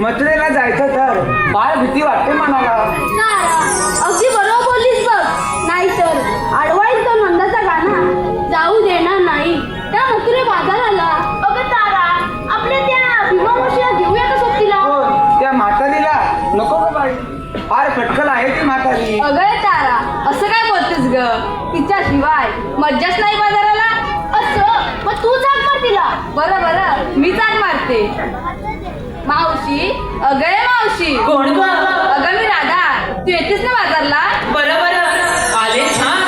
मथुरेला जायचं तर फार भीती वाटते मनाला. अगदी बरोबर बोललीस बघ. नाहीतर अडवाईस तो नंदाचा गाणा जाऊ देणार नाही त्या मथुरे बाजाराला. अगं तारा, आपल्या त्या भीमा मावशीला घेऊया का सोबतीला? त्या म्हातारीला नको ग बाई, फार फटकल आहे ती म्हातारी. अगं तारा, असं काय बोलतेस ग? तिच्याशिवाय मज्जाच नाही बाजाराला. असं मग तू जाग मार तिला. बरं बरं, मी जाग मारते. मावशी, अगं मावशी. कोण ग? अगं मी राधा. तू येतेस ना बाजारला? बरं बरं, आले छान.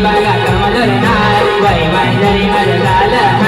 बागा कमल नाय वै वै जरी मज झालं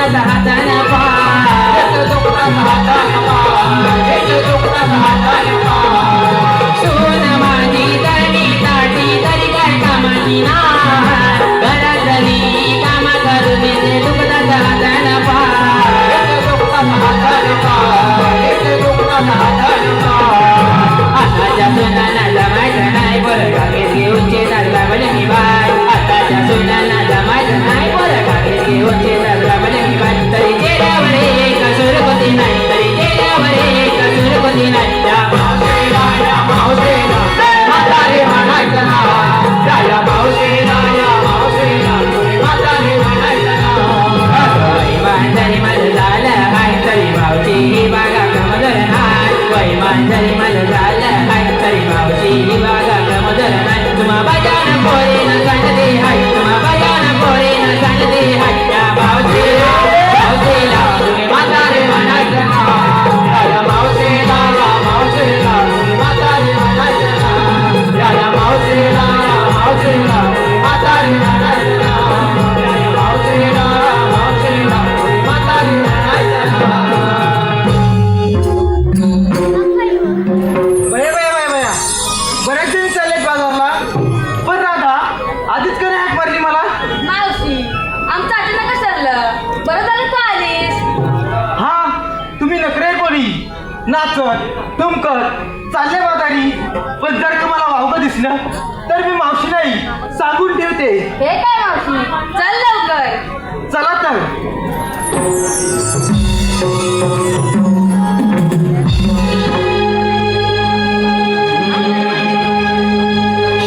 दुखतात हातान पाय दुखतात हातान पाय दुखतात हातान पाय सून माझी तरी ताटी तरी काय कामाची नाही घरातली कामा करून येते दुखतात हातान पाय दुखतात हातान पाय दुखतात हातान पाय आताच्या सुनांना जमायचं नाही बरं कागद घेऊन शेतात लावले मी बाय आताच्या सुनांना जमायचं नाही बरं कागद घेऊन शेतात लावले मी बाय तरी चेहऱ्यावर एक सुरगती नाही तरी चेहऱ्यावर एक सुरगती नाही त्या मावसेला म्हातारे म्हणायचं ना त्या मावसेला म्हातारे म्हणायचं ना तरी माझं झालं हाय तरी मावशी ही बागा कमजोर नाही वैमान तरी माझं झालं हाय तरी मावशी ही बागा कमजोर नाही तुम्हा बाजान पोरीनं सांगते हाय तुम्हा बाजान पोरीनं सांगते हाय त्या मावशीला तुम्ही म्हातारे म्हणायचं ना त्या मावशीला तुम्ही म्हातारे म्हणायचं ना त्या मावशीला म्हातारे म्हणायचं ना त्या मावशीला तुम्ही म्हातारे म्हणायचं ना बया बऱ्याच दिवस चालले बाजारला पण राधा आधीच का नाही हाक मारली मला मावशी आमचं अचानक ठरलं बरं झालं तू आलीस हा तुम्ही नखरे बोली नाचत तुमकत चालले बाजारी पण जर का मला वावगं दिसलं तर मी मावशी नाही सांगून ठेवते हे काय मावशी चल लवकर चला तर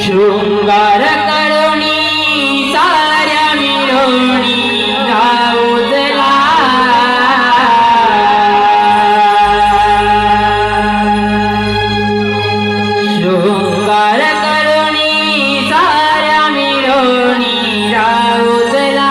शृंगार करुणी साऱ्या मिरवणी गाऊजला शृंगार करुणी साऱ्या मिरवणी गाऊजला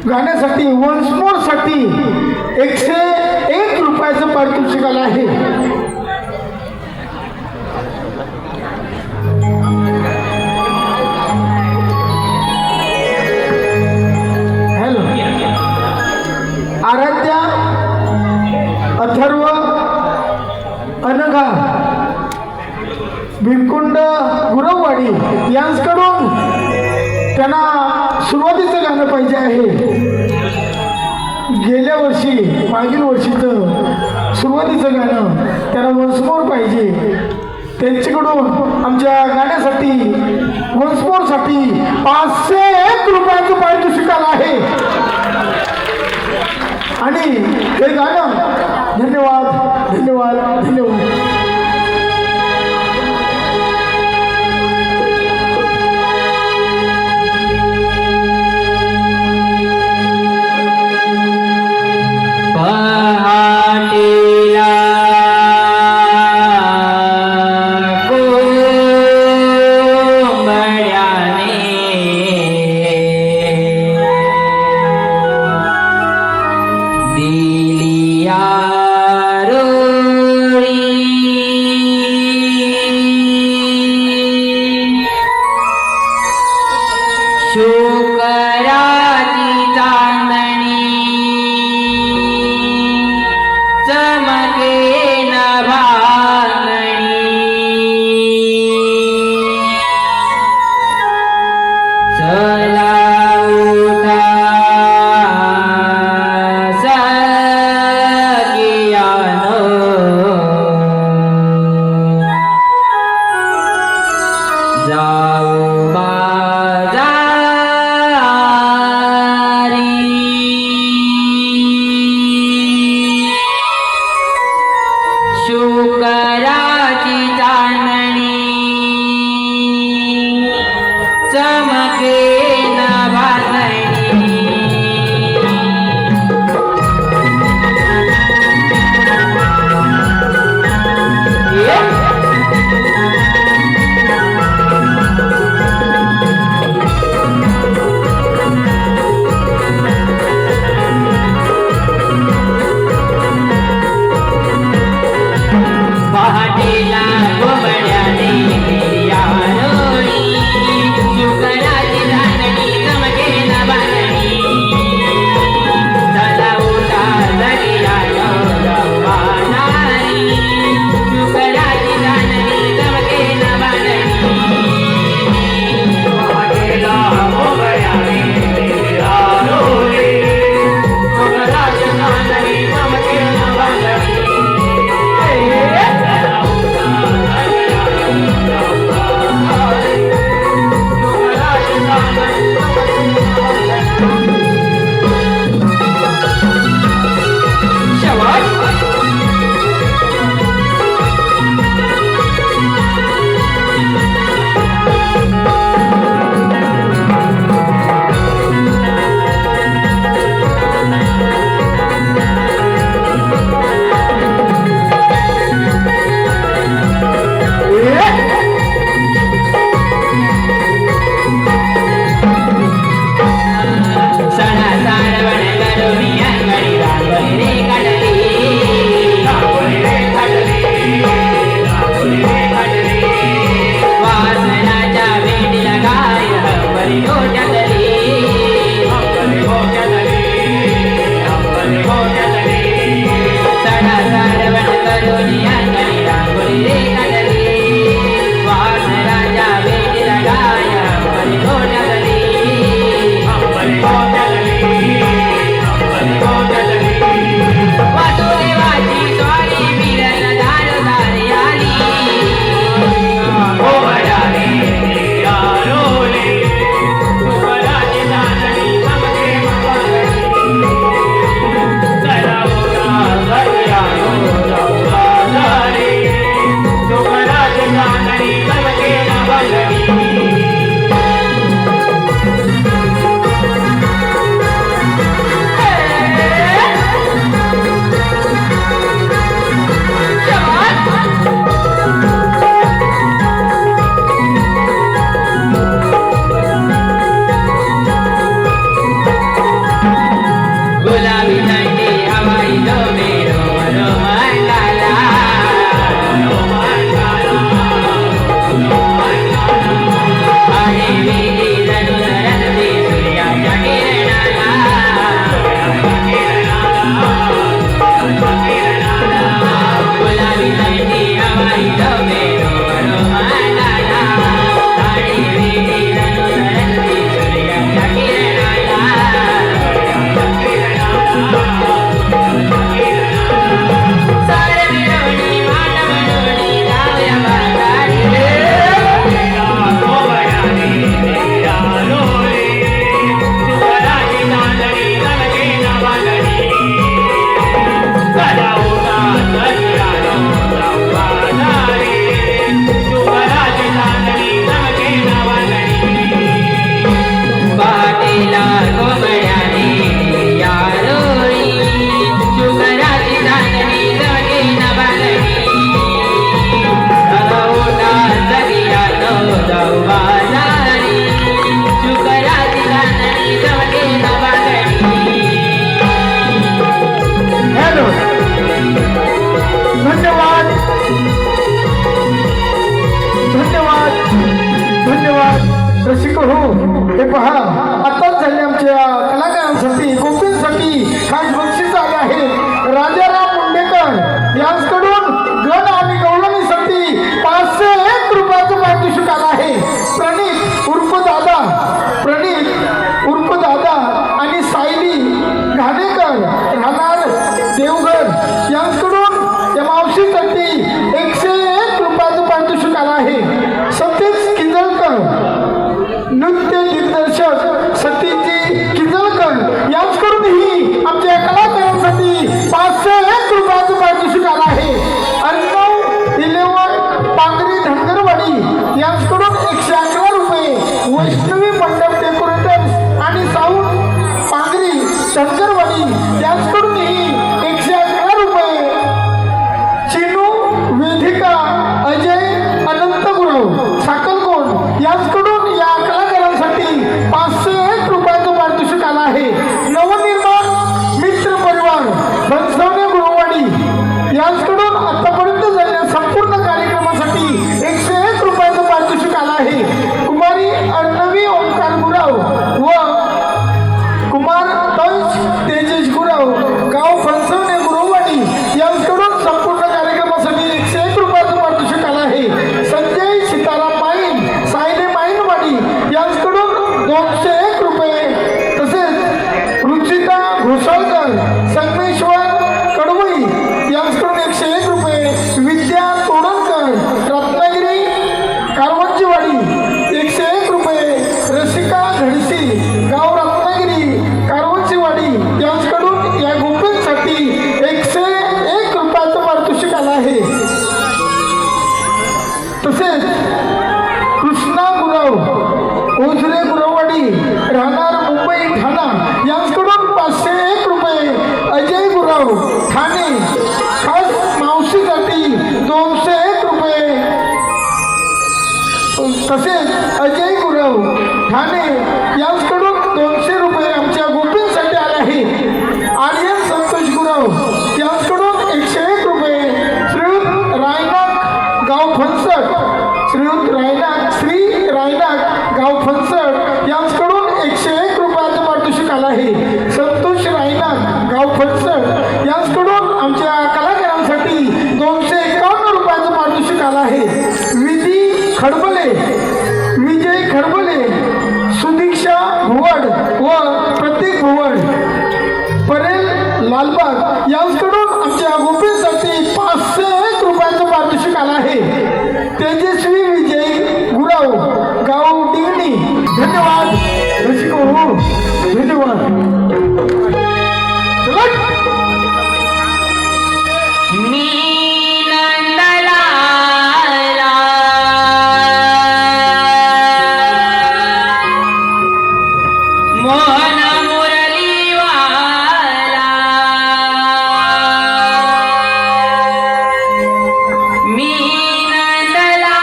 गाण्यासाठी वन्स मोर साठी 101 रुपयाचं पारितोषिक आलं आहे. हॅलो, आराध्या, अथर्व, अनघा, भिरकुंड, गुरववाडी यांकडून त्यांना सुरुवातीचं गाणं पाहिजे आहे. गेल्या वर्षी मागील वर्षीचं सुरुवातीचं गाणं त्यांना वन्समोर पाहिजे. त्यांच्याकडून आमच्या गाण्यासाठी वन्समोरसाठी 501 रुपयाचं पारितोषिक आलं आहे. आणि हे गाणं धन्यवाद धन्यवाद धन्यवाद. पहाटेला कोंबड्याने दिली आरोळी शुकराची चांदणी चमके न भांगणी चला उठा राहणार देवघर यांच्याकडून या मावशीसाठी 101 रुपयाचं पारितोषिक आलं आहे. सतीश किंजळकर नृत्य दिग्दर्शक सतीजी किंजळकर यांच्याकडूनही आमच्या कलाकारांसाठी 501 रुपयाचं पारितोषिक आलं आहे. अर्णव 11 पांगरी धनगरवाडी यांच्याकडून 111 रुपये. वैष्णवी मंडप डेकोरेटर्स आणि साऊंड पांगरी धनगरवाडी यांच्याकडूनही 111 रुपये. चिनू वेदिका अजय अनंत गुरव साकलकोट यांच्याकडून या कलाकारांसाठी 501 रुपयाचं पारितोषिक आलं आहे. नवनिर्माण मित्र परिवार बनसवणे गुरुवाडी यांच्याकडून आतापर्यंत झालेल्या संपूर्ण कार्यक्रमासाठी 101 रुपयाचं पारितोषिक आलं आहे. कुमारी अर्णवी ओंकार गुराव व कुमार तंज तेजेश गुराव गाव फणसवणे गुरुवाडी यांच्याकडून संपूर्ण कार्यक्रमासाठी 101 रुपयाचं पारितोषिक आलं आहे. संजय सीताराम माईन सायले माईनवाडी यांच्याकडून 201 रुपये. तसेच रुचिता घोसाळकर संगमेश्वर कडवई यांच्याकडून 101 रुपये. विद्या तोडणकर रत्नागिरी कारवंजीवाडी 101 रुपये. रसिका घडसी गाव रत्नागिरी कारवंजीवाडी यांच्याकडून या गोपींसाठी 101 रुपयाचं पारितोषिक आलं आहे. तसेच कृष्णा गुरव ओझरे गुरववाडी राहणार मुंबई ठाणा यांच्याकडून 501 रुपये. अजय गुरव ठाणे खास मावशीसाठी 201 रुपये. तसेच अजय गुरव ठाणे यांच्याकडून 200 रुपये आमच्या गोपींसाठी आले आहे. आर्यन संतोष गुरव यांच्याकडून 101 रुपये. श्रीयुत रायनाथ गाव फणसट श्री रायनाथ गाव फणसट यांच्याकडून 101 रुपयाचं पारितोषिक आलं आहे. संतोष रायनाथ गाव फणसट यांच्याकडून आमच्या कलाकारांसाठी 251 रुपयाचं पारितोषिक आलं आहे. विजय खडबले सुदीक्षा भुवड व प्रतीक भुवड परेल लालबाग यांच्याकडून आमच्या गोपींसाठी 501 रुपयाचं पारितोषिक आलं आहे. तेजस्वी विजय गुराव गाव डिंगणी धन्यवाद. रसिको हो धन्यवाद. मी नंदलाला मोहन मुरलीवाला मी नंदलाला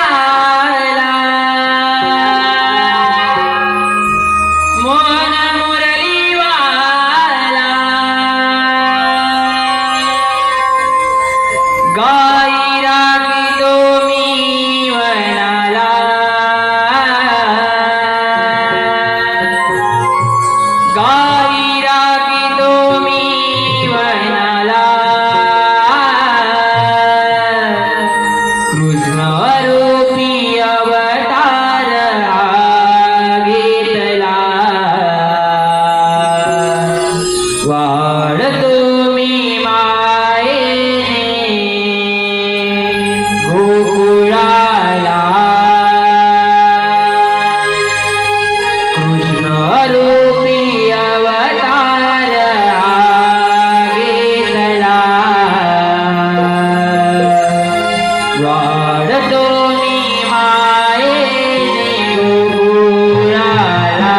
मोहन मुरलीवाला गाई रागितो मी वनाला गाई रागितो मी वनाला कृष्ण रूपी अवतार घेतला वाढतो मी मायेने गोकुळाला कृष्ण रूपी अवतार घेतला वाढतो मी मायेने गोकुळाला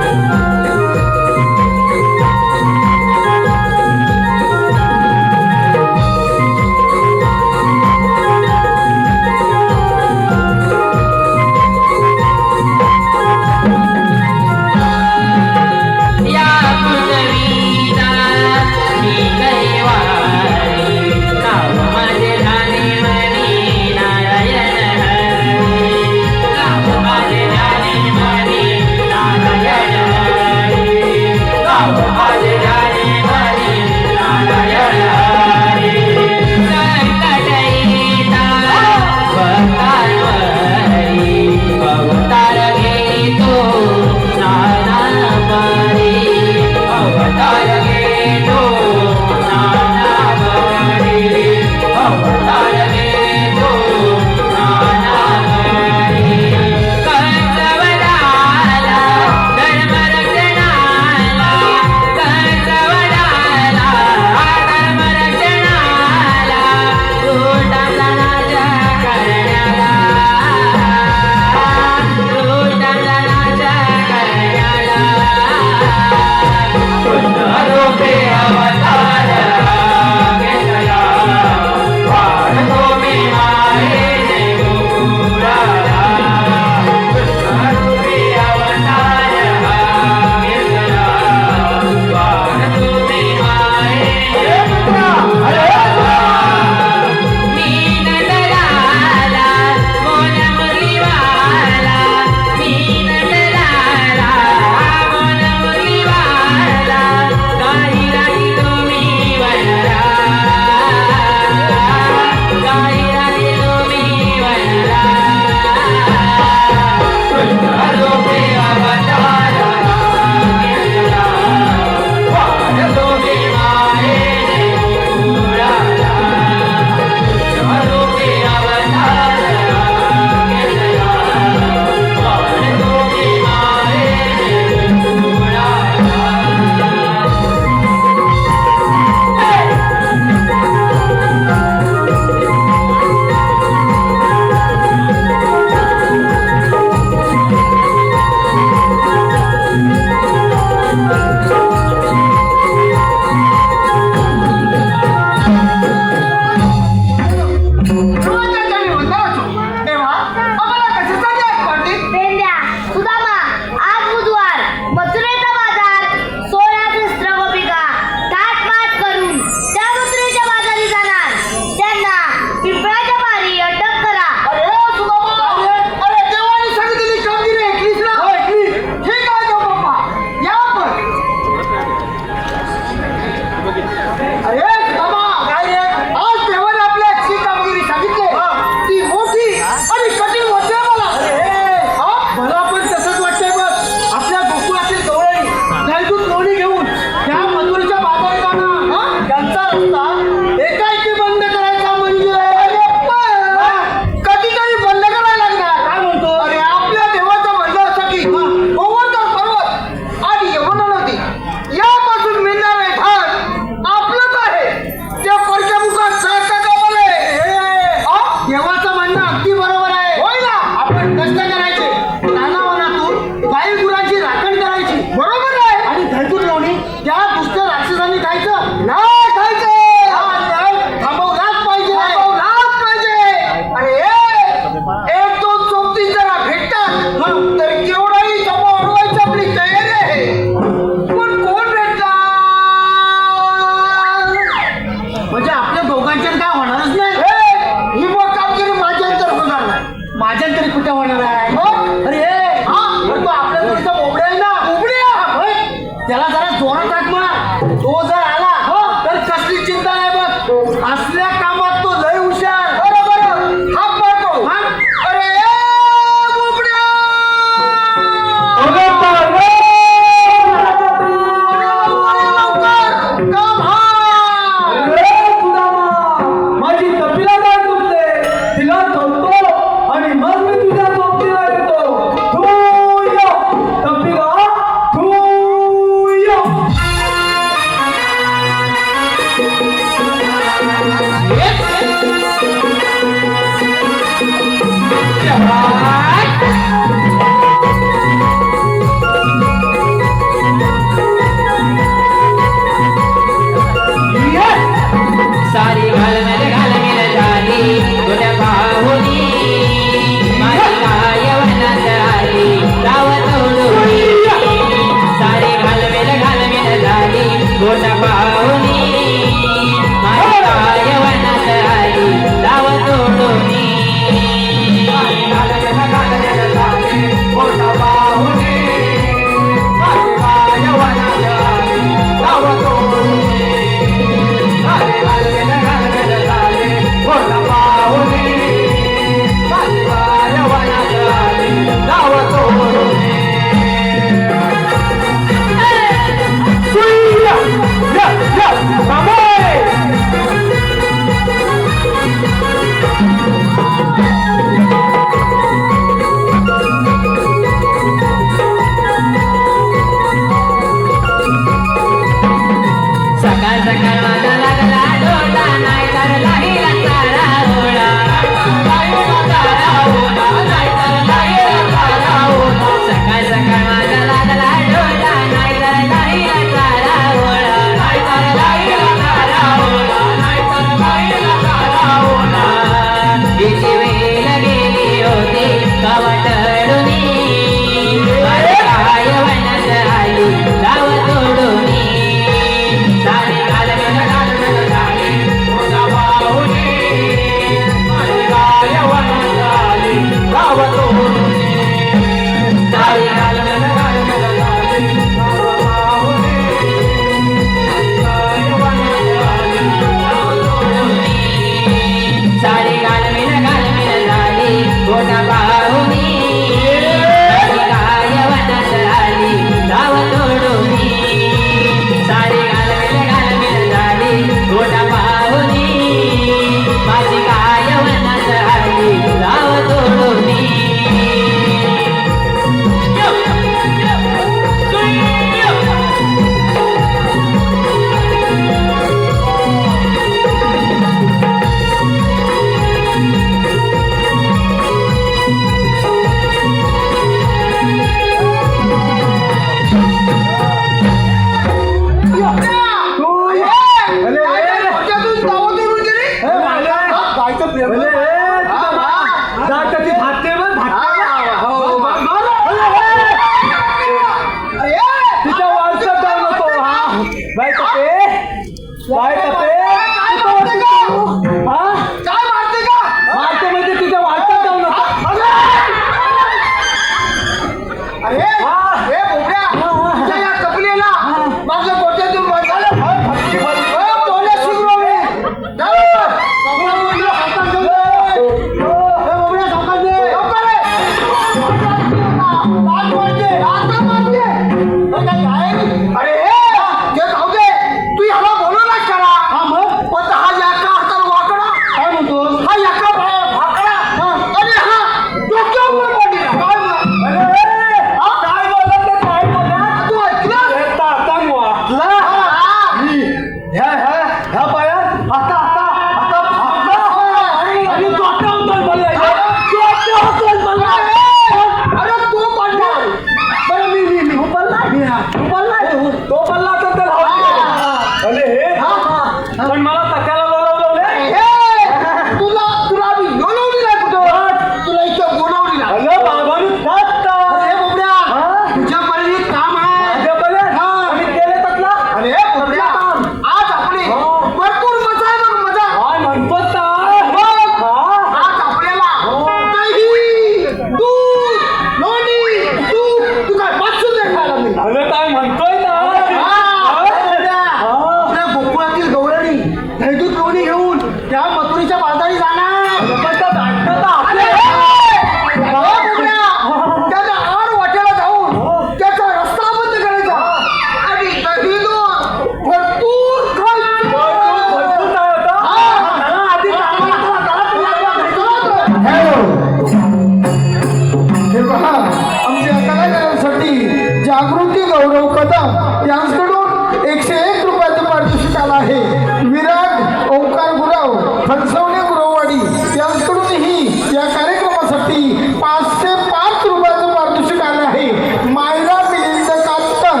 जागृती गौरव कदम यांच्याकडून 101 रुपयाचं पारितोषिक आलं आहे. विराट ओंकार गुराव फणसवणे गुरववाडी यांच्याकडूनही या कार्यक्रमासाठी 505 रुपयाचं पारितोषिक आलं आहे. मायरा मिलिंद कातकर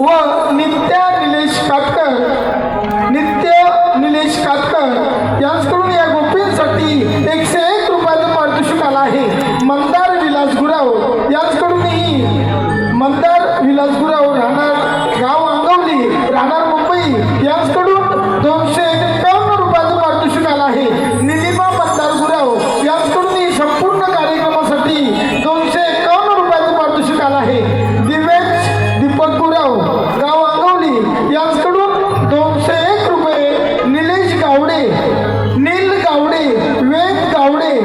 व निलेश कातकर यांच्याकडून या गोपींसाठी 101 रुपयाचं पारितोषिक आलं आहे. मंदार विलास गुराव यांच्याकडूनही राहणार गाव अंगवली राहणार मुंबई यांच्याकडून 251 रुपयाचं पारितोषिक आलं आहे. निलिमा मंदार गुराव यांच्याकडूनही संपूर्ण कार्यक्रमासाठी 251 रुपयाचं पारितोषिक आलं आहे. दिवेश दीपक गुराव गाव अंगवली यांच्याकडून 201 रुपये. निलेश गावडे नील गावडे वेद गावडे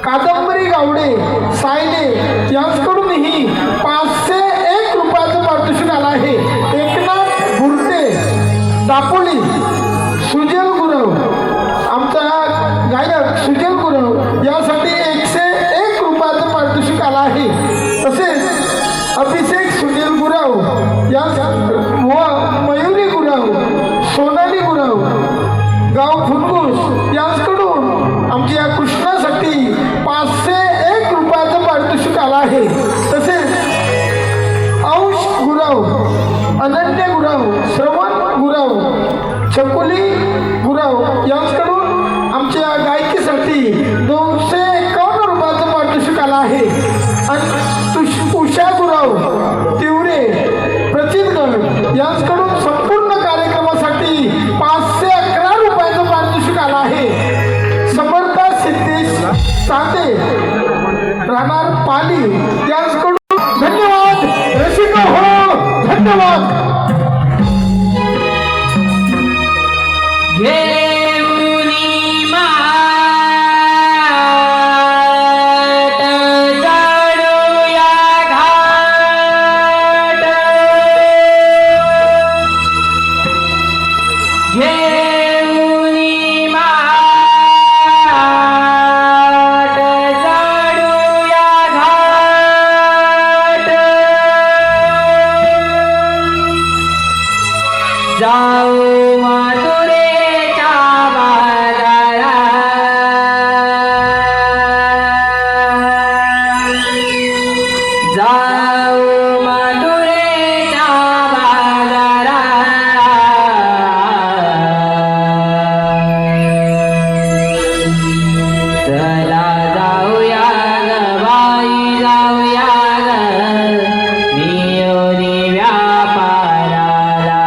कादंबरी गावडे सायले यांच्याकडूनही 501 रुपयाचं पारितोषिक आलं आहे. एकनाथ बुर्ते दापोली सुजल गुरव आमचा गायक सुजल गुरव यासाठी 101 रुपयाचं पारितोषिक आलं आहे. तसेच अभिषेक सुजल गुरव या व मयुरी गुरव सोनाली गुरव गाव फुनगुस यांच्याकडून आमच्या या कृष्णासाठी 501 रुपयाचं पारितोषिक आलं आहे. तसेच अंश गुरव अनन्य गुरव श्रवण गुरव छकुली गुरव यांच्याकडून आमच्या गायकीसाठी 251 रुपयाचं पारितोषिक आलं आहे. उषा गुरव तिवरे प्रचितगड यांच्याकडून संपूर्ण कार्यक्रमासाठी 511 रुपयाचं पारितोषिक आलं आहे. समर्था सिद्धेश साते राहणार पाली यांच्याकडून धन्यवाद. रसिका हो धन्यवाद. घेऊनी माठ चढूया घाट घेऊनी माठ चढूया घाट जाऊ मथुरेच्या बाजारात जाऊ मथुरेच्या बाजारात चला जाऊया ग बाई जाऊया ग नियोनी व्यापाराला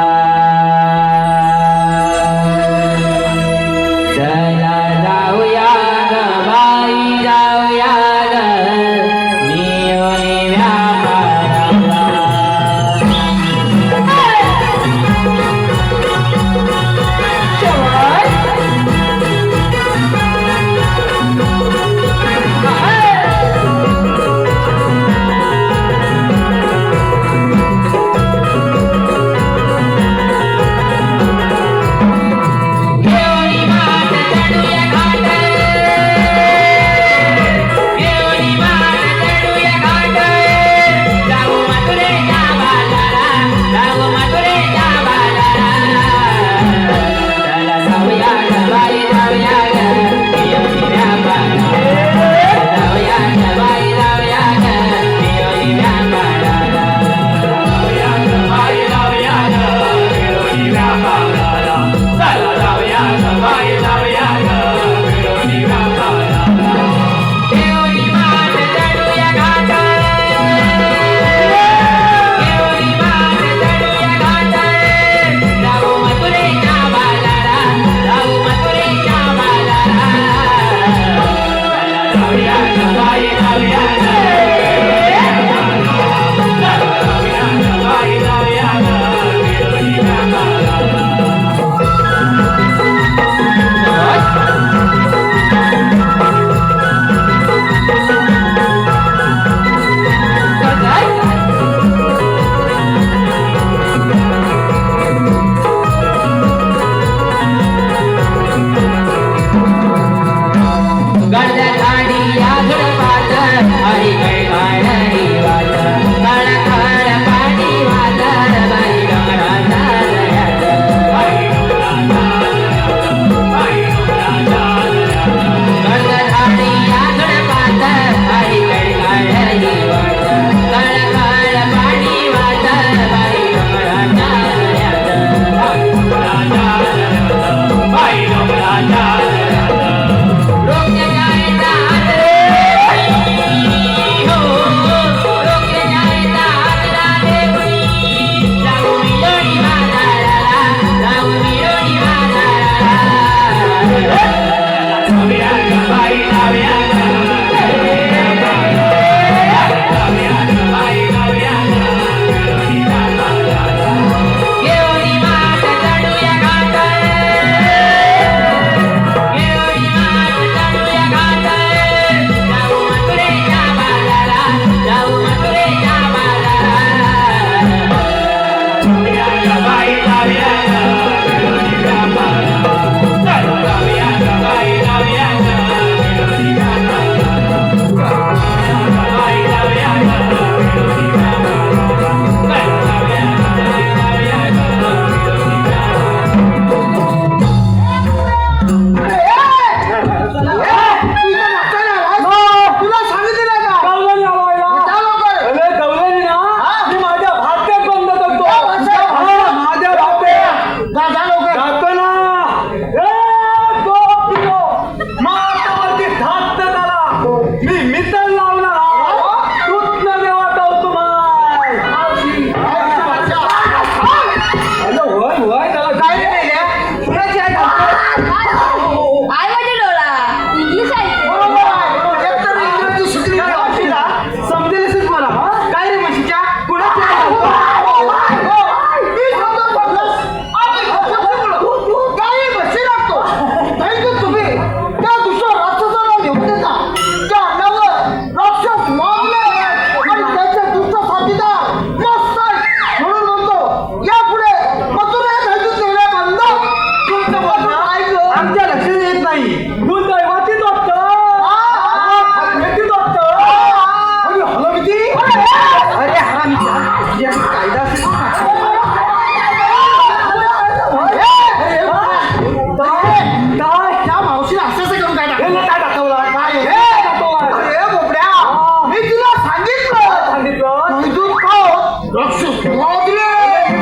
राक्षस वाजले.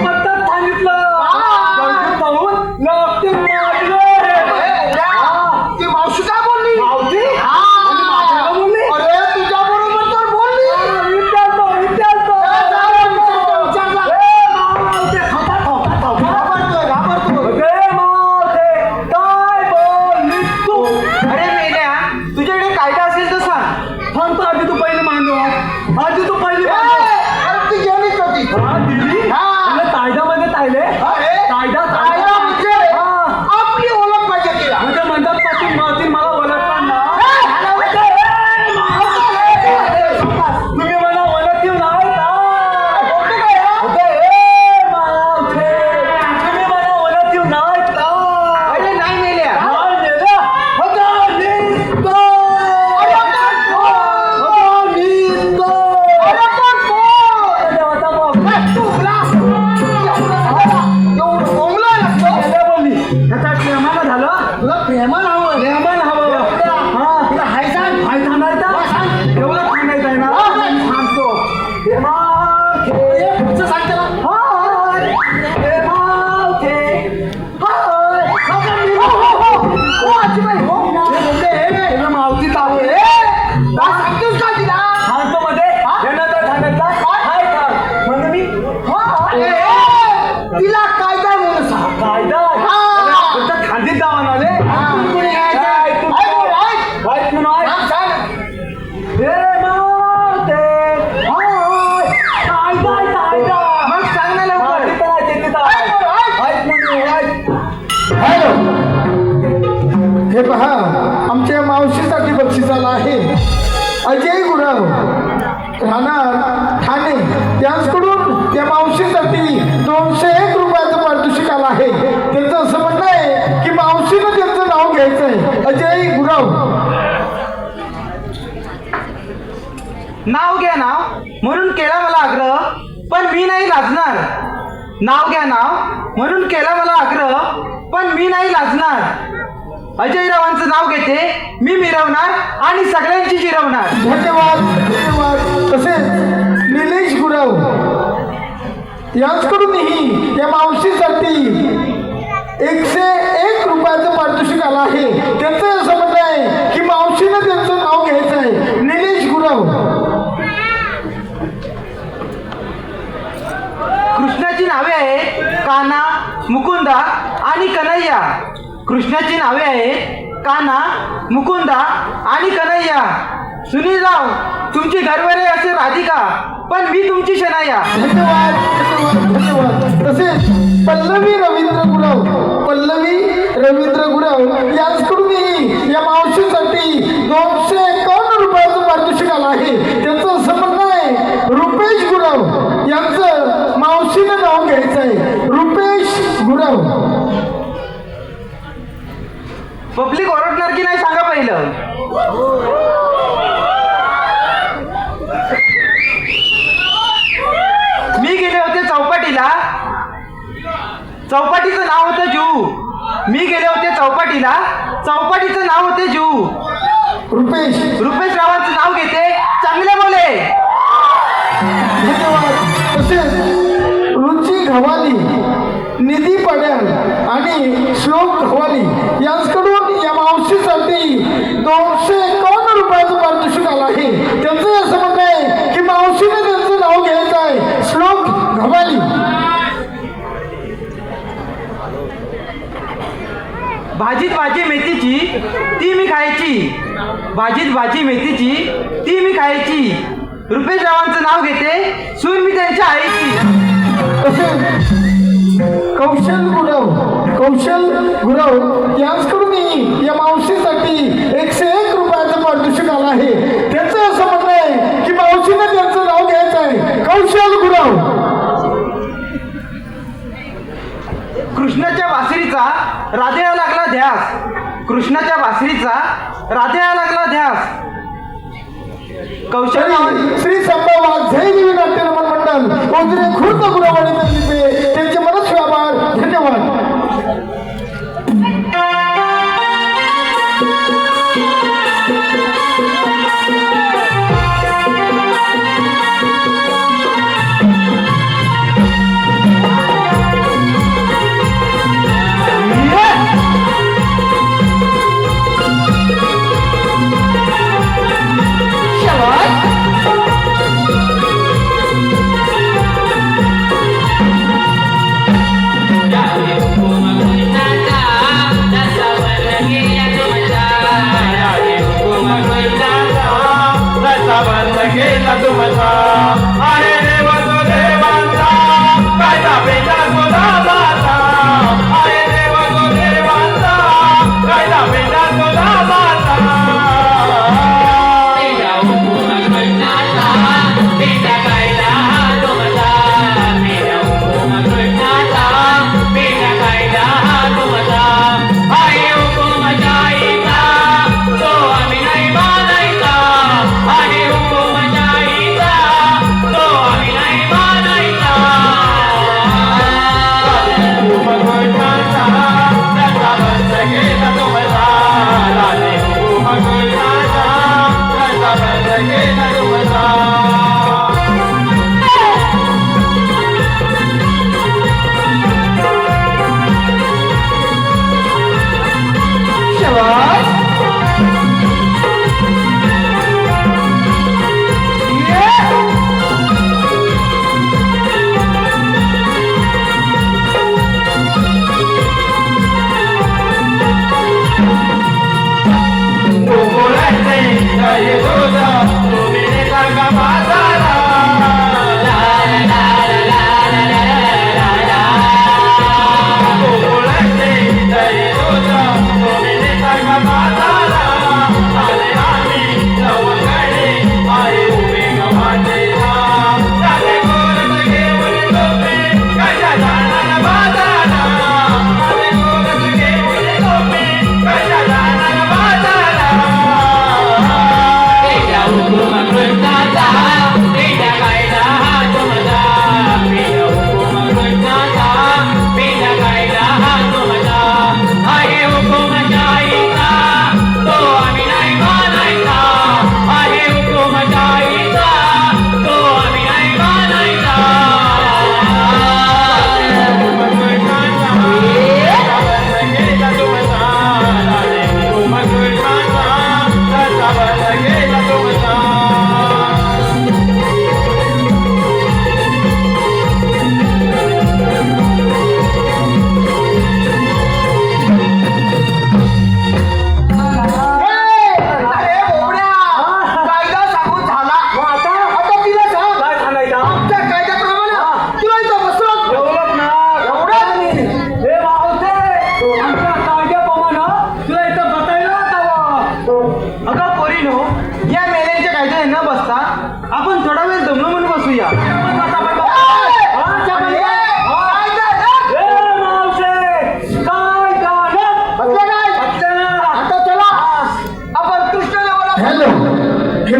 पत्तात सांगितलं गणपत पाहून लागते मारले. ती मावशी काय बोलली? मावशी? आणि माझ्याला बोलली? अरे तुझ्या बरोबर तर बोलली. विचारतो विचारतो. विचार जा. ए, मावते, खपा, खपा, खपा. घाबरतोय, घाबरतोय. अरे मावते, काय बोललीस तू? अरे मेल्या, तुझ्याकडे कायदा असेल तर सांग. थांबतो आधी तू पहिली मांडव. आधी तू पहिली मांडव. अरे ती गेलीच होती. हा, दिली? हा. तुला कायद्यामध्ये तायले? अरे, कायदा कायदा म्हणजे हा. आपली ओळख पाहिजे तिला. म्हणजे म्हणतात पाटील मावती मला ओळखताना. तुम्ही मला ओळखीव नाही का? अगं, ए, मावते, तुम्ही मला ओळखीव नाही का? अरे नाही मेल्या. नाही मेल्या? अगं, निघतो. अगं, निघतो. अरे, आता बघ. एवढं बोंबला लागतो. मेल्या बोलली. ह्याचा प्रेमानं झालं? तुला प्रेमान हवं. प्रेमानं हवं. हा. तुला हाय सांग. काय सांगायचं? एवढं सांगायचं आहे ना? सांगतो. हे पुढचं सांग त्याला. हो, आजीबाई, हो. मावती चालू आहे. काय सांगतोस का तिला? सांगतो मध्ये येण्याचा सांगायचा हाय का म्हणजे मी अरे, तिला काय काय म्हणून सांग. कायदा हा. तुमच्या खांदीत जाऊन आले. कुणी यायचं? ऐक, ऐक, ऐक, ऐक. ऐक, म्हणून ऐक. सांग, सांग. हे मावते, हाय, कायदा आहे, कायदा. मग सांग ना लवकर. हा, तिथं आहे, तिथं आहे. ऐक, ऐक म्हणून, ऐक. हॅलो, हे पहा आमच्या मावशीसाठी बक्षिसाला आहे अजय गुराव राहणार ठाणे. त्यांच्याकडून त्या मावशीसाठी 201 रुपयाचं पारितोषिक आलं आहे. त्यांचं असं म्हणणं आहे की मावशीनं त्यांचं नाव घ्यायचं आहे. अजय गुराव. नाव घ्या नाव म्हणून केला मला आग्रह, पण मी नाही लाजणार. नाव घ्या नाव म्हणून केला मला आग्रह, पण मी नाही लाजणार. अजयरावांचं नाव घेते मी मिरवणार आणि सगळ्यांची जिरवणार. धन्यवाद, धन्यवाद. तसेच निलेश गुराव यांच्याकडूनही या मावशीसाठी 101 रुपयाचं पारितोषिक आलं आहे. त्यांचं असं म्हणणं आहे की मावशीनं त्यांचं नाव घ्यायचं आहे. निलेश गुराव. कृष्णाची नावे आहेत काना, मुकुंदा आणि कन्हैया. कृष्णाची नावे आहेत काना, मुकुंदा आणि कन्हैया. सुनीलराव तुमची घरवरे असे राधिका, पण मी तुमची शनाया. धन्यवाद, धन्यवाद, धन्यवाद. तसेच पल्लवी रवींद्र गुराव, पल्लवी रवींद्र गुराव यांच्याकडूनही या मावशीसाठी 251 रुपयाचं पारितोषिक आलं आहे. त्यांचं असं म्हणणं आहे रुपेश गुराव यांचं मावशीनं नाव घ्यायचं आहे. रुपेश गुराव. पब्लिक ओरडणार की नाही सांगा पहिलं. मी गेले होते चौपाटीला. चौपाटीचं नाव होतं जू. मी गेले होते चौपाटीला. चौपाटीचं नाव होते जू. रुपेश. रुपेश रावांचं नाव घेते चांगले बोले. धन्यवाद. तसेच रुची घवाली, निधी पड्याल आणि श्लोक घवाली यांच्याकडून या मावशीसाठी 251 रुपयाचं पारितोषिक आलं आहे. त्यांचं असं म्हणणं आहे की मावशीने त्यांचं नाव घ्यायचं आहे. श्लोक घवाली. भाजीत भाजी मेथीची ती मी खायची. भाजीत भाजी मेथीची ती मी खायची. रुपेश रावांचं नाव घेते सून मी त्यांच्या आईची. तसेच कौशल गुरव यांच्याकडूनही या मावशीसाठी 101 रुपयाचं पारितोषिक आलं आहे. त्यांचं असं म्हणणं आहे की मावशीने त्यांचं नाव घ्यायचं आहे. कौशल गुरव. कृष्णाच्या बासरीचा राधेला लागला ध्यास. कृष्णाच्या बासरीचा राधेला लागला ध्यास. कौशल श्री संभावात जय देवी नाट्य नमन मंडळ ओजरे खुर्द गुरावाडी त्यांचे मनस्वी आभार. धन्यवाद.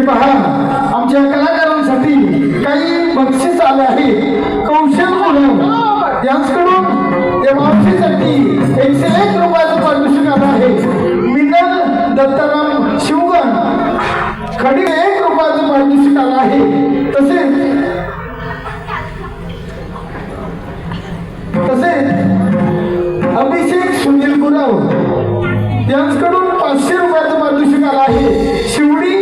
पहा आमच्या कलाकारांसाठी काही बक्षीस आले आहे. कौशल गुरव यांच्याकडून या मावशीसाठी 101 रुपयाचं पारितोषिक आलं आहे. मिनल दत्ताराम शिवगण खडी 1 रुपयाचं पारितोषिक आलं आहे. तसेच अभिषेक सुनील गुरव यांच्याकडून 500 रुपयाचं पारितोषिक आलं आहे. शिवडी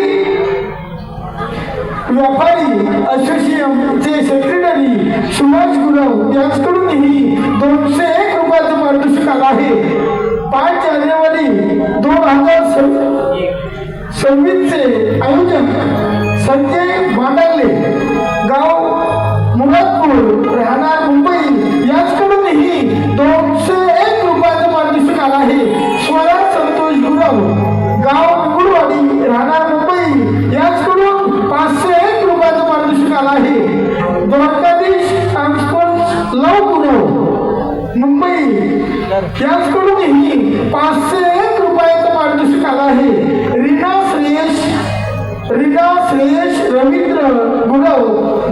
व्यापारी असोसिएशनचे सेक्रेटरी सुभाष गुरव यांच्याकडूनही 201 रुपयाचं पारितोषिक आलं आहे. 5 जानेवारी 2026 चे आयोजक संजय भांडारले गाव मुरादपूर राहणार मुंबई यांच्याकडूनही 201 रुपयाचं पारितोषिक आलं आहे. स्वरा संतोष गुरव गाव गुरुवाडी राहणार मुंबई यांच्याकडून 501 रुपयाचं पारितोषिक आलं आहे. द्वारकाधीश ट्रान्सपोर्ट लव गुरव मुंबई यांच्याकडूनही 501 रुपयाचं पारितोषिक आलं आहे. रीना श्रेयश रवींद्र गुरव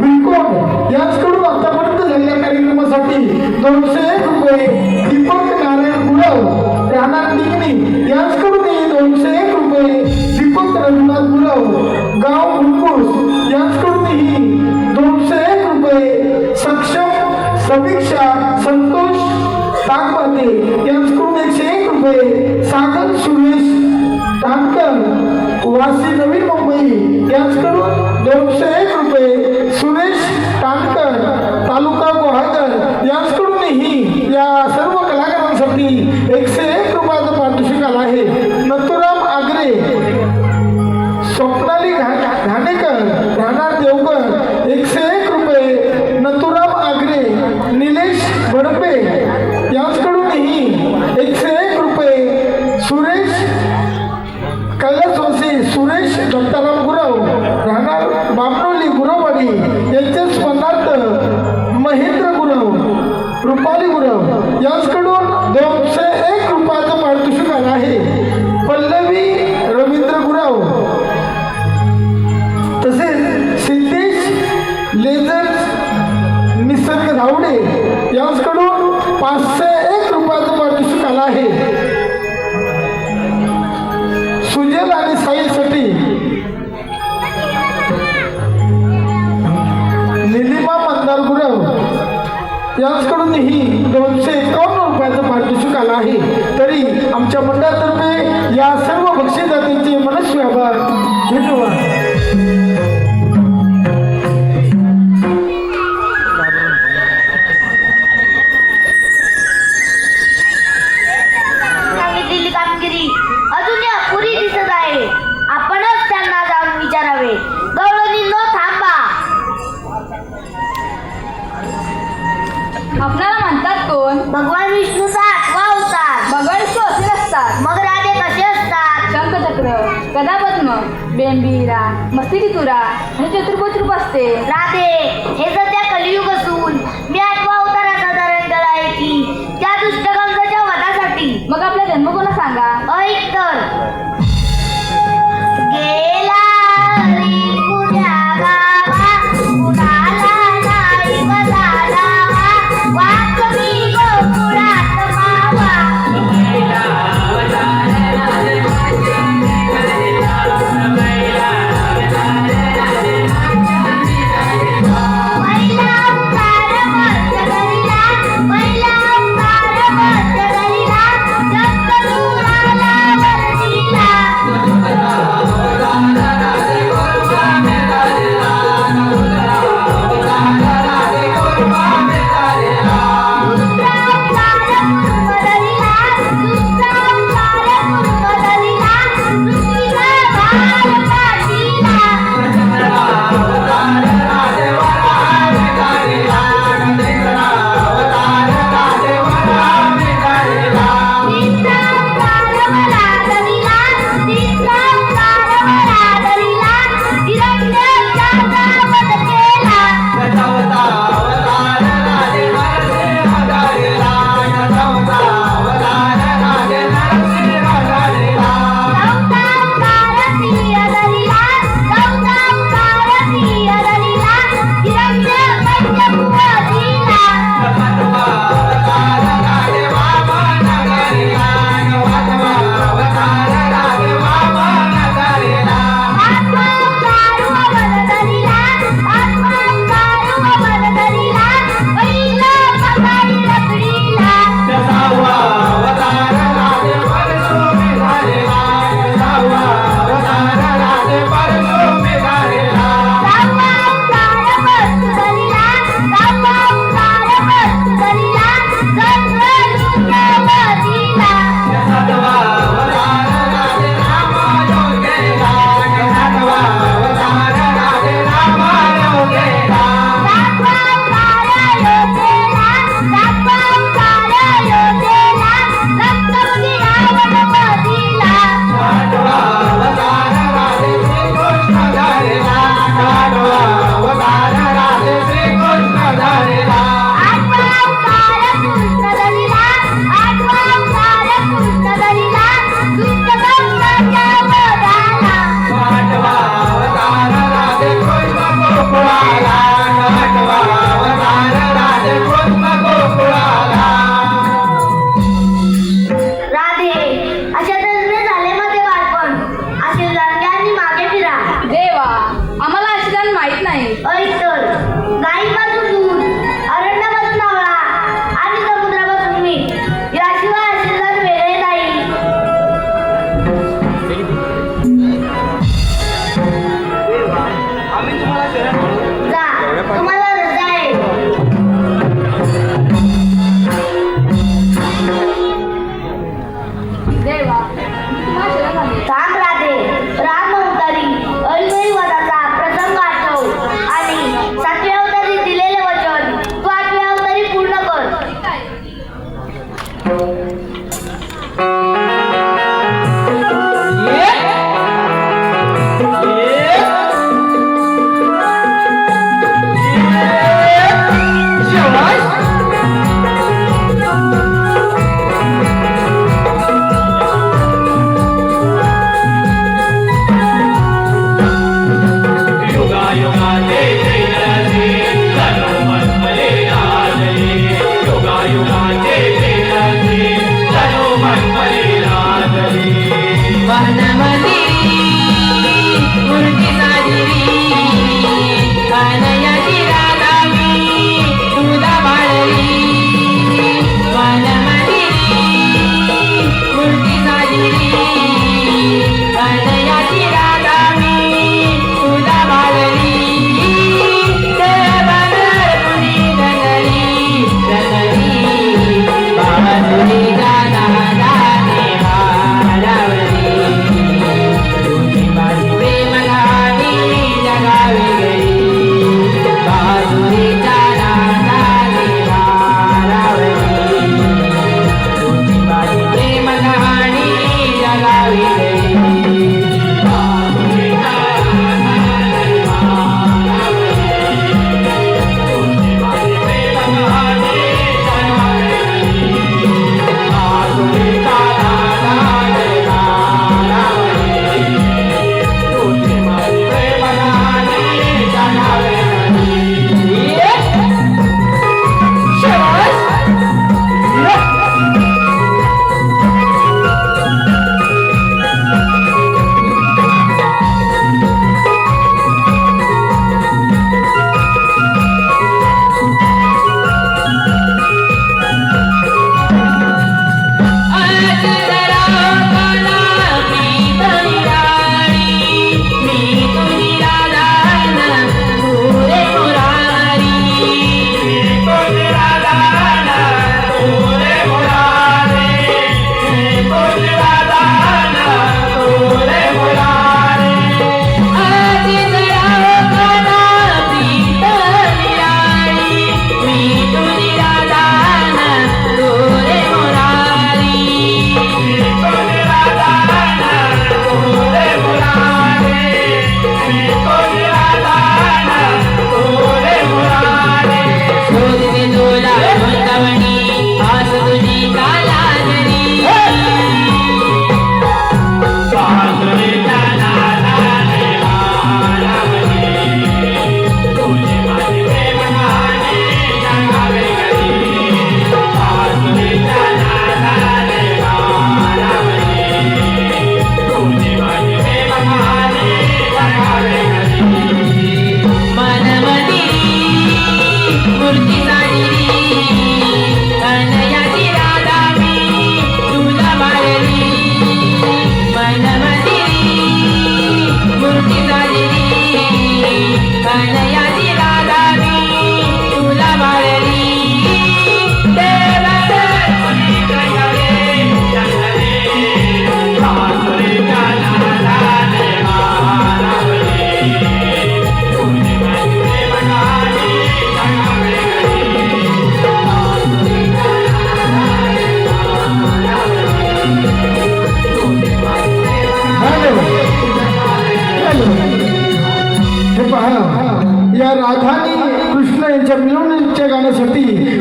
बिलकोट यांच्याकडून आतापर्यंत झालेल्या कार्यक्रमासाठी 201 रुपये. दीपक नारायण गुरव राहणार निगणी यांच्याकडूनही 201 रुपये. दीपक रघुनाथ गुरव गाव मुलपूस यांच्याकडूनही 201 रुपये. सक्षम समीक्षा संतोष ताकपाते यांच्याकडून 101 रुपये. सागर सुरेश टानकर वासी नवीन मुंबई यांच्याकडून 201 रुपये. सुरेश टानकर तालुका गोहागर यांच्याकडूनही या सर्व कलाकारांसाठी 101 रुपयाचं पारितोषिक आलं आहे. नथुराम आगरे स्वप्नाली घाणेकर राहणार देवकर 101 रुपये. नथुराम आगरे निलेश बडपे यांच्याकडूनही 101 रुपये. सुरेश कैलासवासी सुरेश दत्ताराम गुरव राहणार बामनोली गुरववाडी यांचे स्मरणार्थ महेंद्र गुरव रुपाली गुरव यांच्याकडून 201 रुपयाचं पारितोषिक आलं आहे. पल्लवी रवींद्र गुरव तसेच सिद्धेश लेझर निसर्ग धावडे यांच्याकडून 501 रुपयाचं पारितोषिक आलं आहे. सुजल आणि साईसाठी निलिमा मंदार गुरव यांच्याकडूनही 251 रुपयाचं पारितोषिक आलं आहे. तरी आमच्या मंडळातर्फे या सर्व बक्षीसदात्यांचे मनस्वी आभार. धन्यवाद. सांगितलेली कामगिरी अजून अपुरी दिसत आहे. आपणच त्यांना जाऊन विचारावे. गवळणींनो थांबा. आपल्याला म्हणतात कोण? भगवान विष्णूचा 8वा अवतार. भगवान विष्णू असे असतात. मग राधे कसे असतात? शंखचक्र, गदापद्म, बेंबीरा, मस्तिकीतुरा आणि चतुर्भुज रूप असते. राधे हे सध्या कलियुग असून मी 8वा अवताराचा धारण केला आहे की त्या दुष्टगंगाच्या वधासाठी. मग आपला जन्म कोणा सांगा? ऐक तर. गेला रे पुण्या गावा कुणाला नाही बदलावा. वाक मी गोकुळात मावा.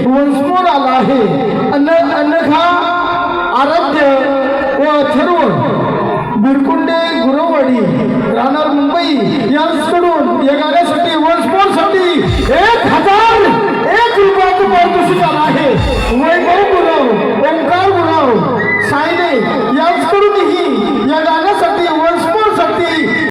वंशमोड आला आहे. अनघा, आराध्य व अथर्व बिरकुंडे गुरववाडी राहणार मुंबई यांच्याकडून या गाण्यासाठी वंशमोडसाठी 1,001 रुपयाचं पारितोषिक